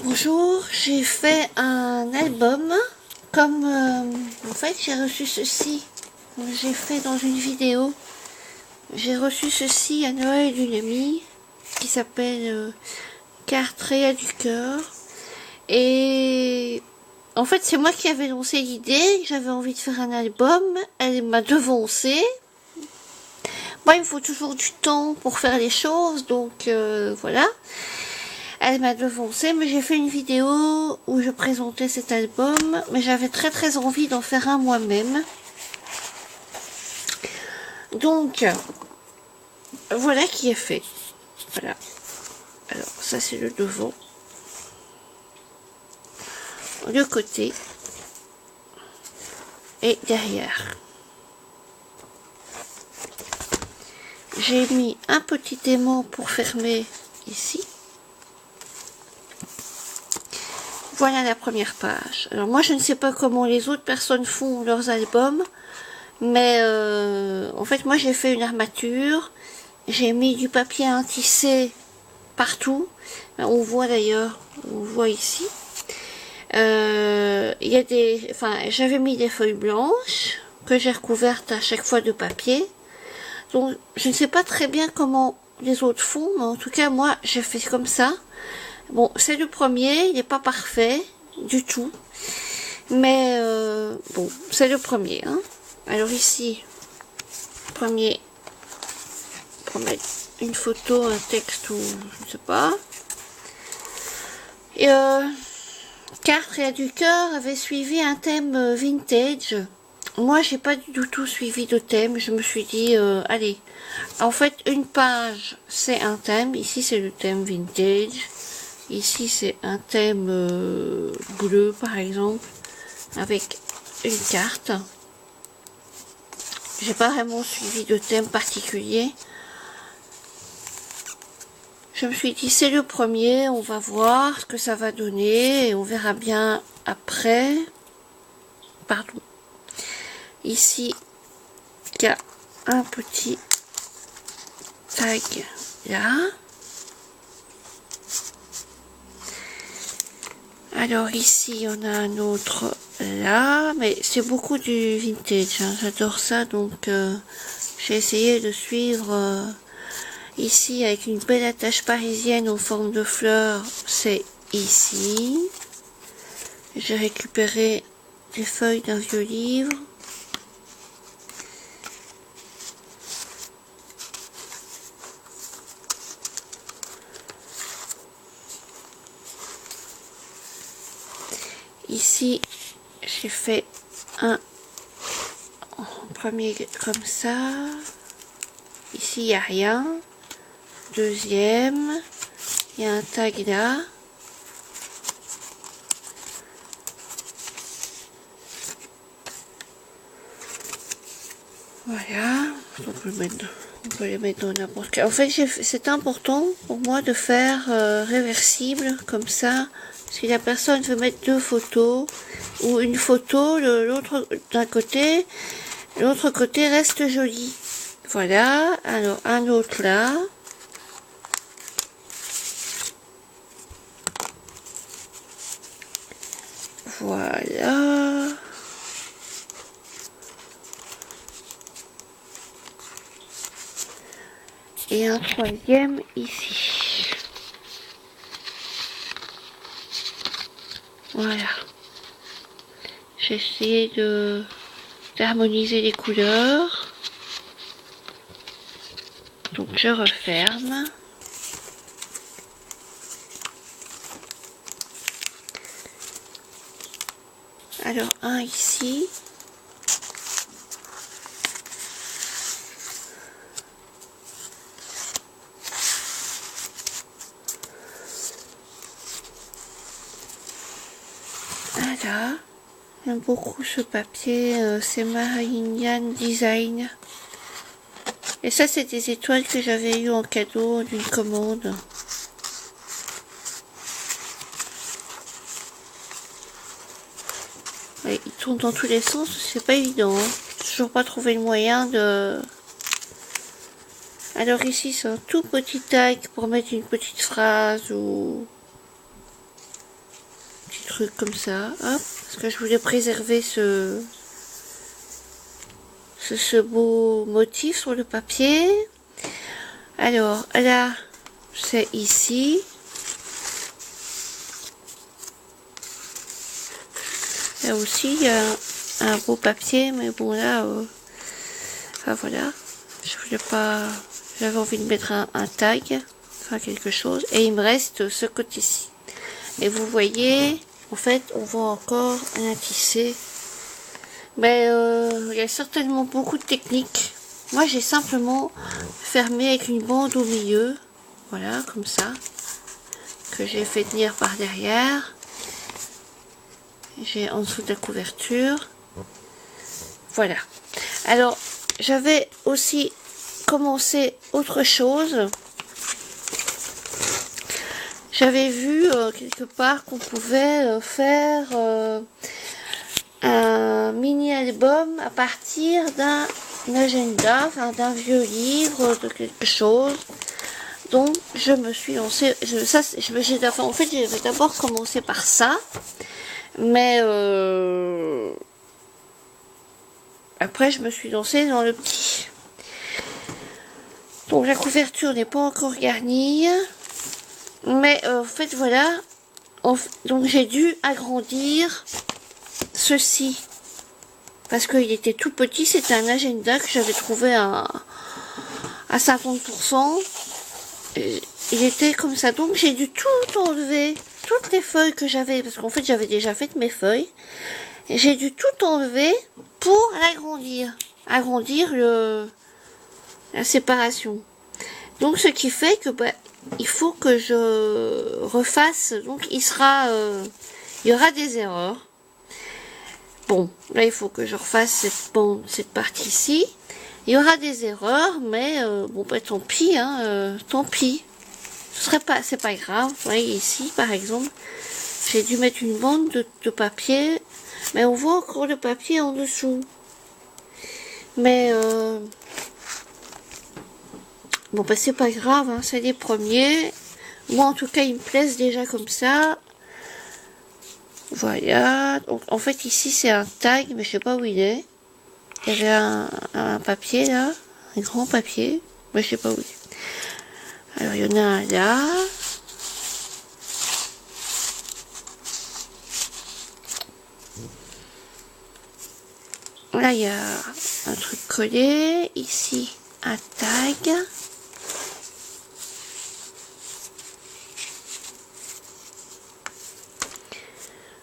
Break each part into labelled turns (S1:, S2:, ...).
S1: Bonjour, j'ai fait un album comme en fait j'ai reçu ceci, j'ai fait dans une vidéo, j'ai reçu ceci à Noël d'une amie qui s'appelle Carte Réa du Cœur, et en fait c'est moi qui avais lancé l'idée, j'avais envie de faire un album, elle m'a devancé. Moi il me faut toujours du temps pour faire les choses, donc voilà. Elle m'a devancé, mais j'ai fait une vidéo où je présentais cet album, mais j'avais très envie d'en faire un moi-même. Donc, voilà qui est fait. Voilà. Alors, ça c'est le devant. Le côté. Et derrière. J'ai mis un petit aimant pour fermer ici. Voilà la première page. Alors moi je ne sais pas comment les autres personnes font leurs albums, mais en fait moi j'ai fait une armature, j'ai mis du papier à tisser partout. On voit d'ailleurs, on voit ici. Il y a des, enfin j'avais mis des feuilles blanches que j'ai recouvertes à chaque fois de papier. Donc je ne sais pas très bien comment les autres font, mais en tout cas moi j'ai fait comme ça. Bon, c'est le premier, il n'est pas parfait du tout, mais bon, c'est le premier. Hein. Alors ici, premier, pour mettre une photo, un texte ou je ne sais pas. Et Carte Réa du Cœur avait suivi un thème vintage. Moi, j'ai pas du tout suivi de thème. Je me suis dit, allez, en fait, une page, c'est un thème. Ici, c'est le thème vintage. Ici, c'est un thème bleu, par exemple, avec une carte. J'ai pas vraiment suivi de thème particulier. Je me suis dit, c'est le premier, on va voir ce que ça va donner, et on verra bien après. Pardon. Ici, il y a un petit tag là. Alors ici, on a un autre là, mais c'est beaucoup du vintage, hein. J'adore ça, donc j'ai essayé de suivre ici avec une belle attache parisienne en forme de fleur, c'est ici. J'ai récupéré les feuilles d'un vieux livre. Ici, j'ai fait un premier comme ça. Ici, il n'y a rien. Deuxième, il y a un tag là. Voilà, on peut les mettre dans n'importe quel. En fait, c'est important pour moi de faire réversible comme ça. Si la personne veut mettre deux photos ou une photo, l'autre d'un côté, l'autre côté reste joli. Voilà, alors un autre là. Voilà. Et un troisième ici. Voilà. J'ai essayé d'harmoniser les couleurs. Donc je referme. Alors un ici. Voilà. J'aime beaucoup ce papier, c'est Marinian Design. Et ça, c'est des étoiles que j'avais eues en cadeau d'une commande. Et ils tournent dans tous les sens, c'est pas évident. Hein. J'ai toujours pas trouvé le moyen de... Alors ici, c'est un tout petit tag pour mettre une petite phrase ou... trucs comme ça, hop, parce que je voulais préserver ce beau motif sur le papier. Alors là, c'est ici. Là aussi, il y a un beau papier, mais bon là, enfin voilà, je voulais pas, j'avais envie de mettre un tag, enfin quelque chose, et il me reste ce côté-ci. Et vous voyez, en fait, on voit encore un tisser. Mais il y a certainement beaucoup de techniques. Moi, j'ai simplement fermé avec une bande au milieu, voilà, comme ça, que j'ai fait tenir par derrière. J'ai en dessous de la couverture. Voilà. Alors, j'avais aussi commencé autre chose. J'avais vu quelque part qu'on pouvait faire un mini-album à partir d'un agenda, enfin d'un vieux livre, de quelque chose. Donc, je me suis lancée. En fait, j'avais d'abord commencé par ça. Mais après, je me suis lancée dans le petit. Donc, la couverture n'est pas encore garnie. Mais en fait, voilà. Donc, j'ai dû agrandir ceci. Parce qu'il était tout petit. C'était un agenda que j'avais trouvé à 50%. Il était comme ça. Donc, j'ai dû tout enlever. Toutes les feuilles que j'avais, parce qu'en fait j'avais déjà fait mes feuilles, et j'ai dû tout enlever pour agrandir la séparation. Donc ce qui fait que il faut que je refasse, donc il y aura des erreurs. Bon, là il faut que je refasse cette partie-ci. Il y aura des erreurs, mais bon tant pis, tant pis. C'est pas grave. Vous voyez ici, par exemple, j'ai dû mettre une bande de papier, mais on voit encore le papier en dessous. Mais bon, c'est pas grave, c'est les premiers. Moi, en tout cas, ils me plaisent déjà comme ça. Voilà. Donc, en fait, ici, c'est un tag, mais je sais pas où il est. Il y avait un papier là, un grand papier, mais je sais pas où il est. Alors, il y en a un là. Là, il y a un truc collé. Ici, un tag.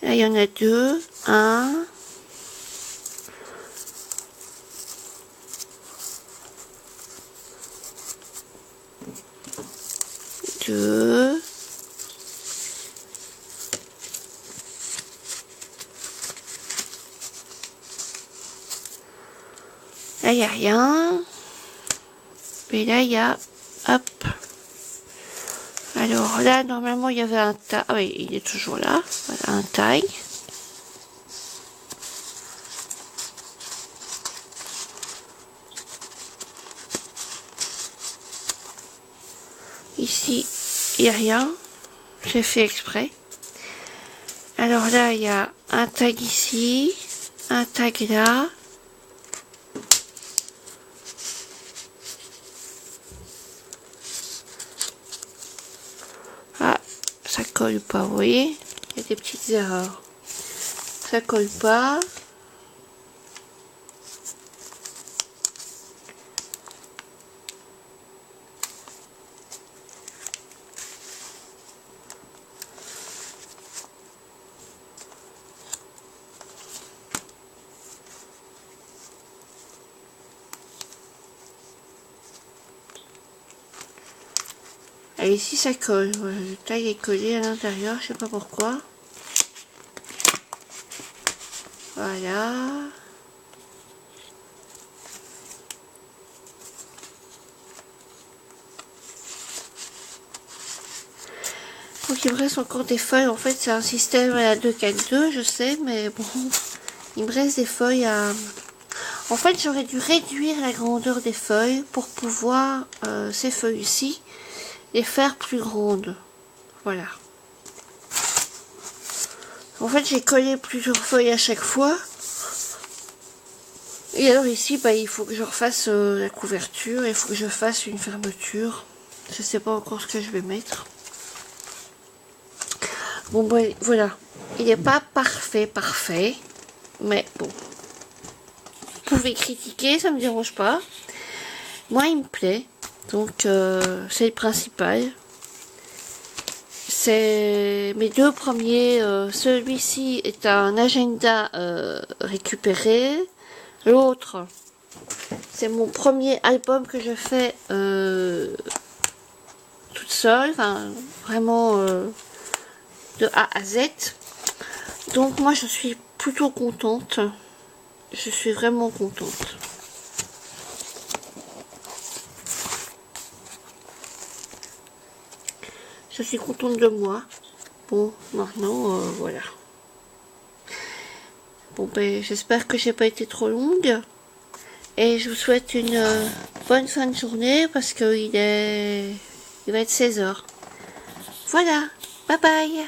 S1: Là, il y en a deux. Un. Deux. Là, il n'y a rien. Et là, il y a... Hop. Alors là, normalement, il y avait un tag. Ah oui, il est toujours là. Voilà, un tag. Ici, il n'y a rien. J'ai fait exprès. Alors là, il y a un tag ici. Un tag là. Ça colle pas, vous voyez, il y a des petites erreurs. Ça colle pas. Et ici ça colle, voilà, le tag est collé à l'intérieur, je sais pas pourquoi. Voilà. Donc il me reste encore des feuilles, en fait c'est un système à la 2-4-2, je sais, mais bon, il me reste des feuilles à... En fait j'aurais dû réduire la grandeur des feuilles pour pouvoir, ces feuilles-ci, les faire plus grandes. Voilà. En fait, j'ai collé plusieurs feuilles à chaque fois. Et alors ici, bah, il faut que je refasse la couverture. Il faut que je fasse une fermeture. Je sais pas encore ce que je vais mettre. Bon, bah, voilà. Il n'est pas parfait. Mais bon. Vous pouvez critiquer, ça me dérange pas. Moi, il me plaît. Donc, c'est le principal. C'est mes deux premiers. Celui-ci est un agenda récupéré. L'autre, c'est mon premier album que je fais toute seule. Enfin, vraiment de A à Z. Donc, moi, je suis plutôt contente. Je suis vraiment contente. Je suis contente de moi. Bon, maintenant, voilà. Bon, ben, j'espère que j'ai pas été trop longue. Et je vous souhaite une bonne fin de journée parce qu'il va être 16 h. Voilà. Bye bye.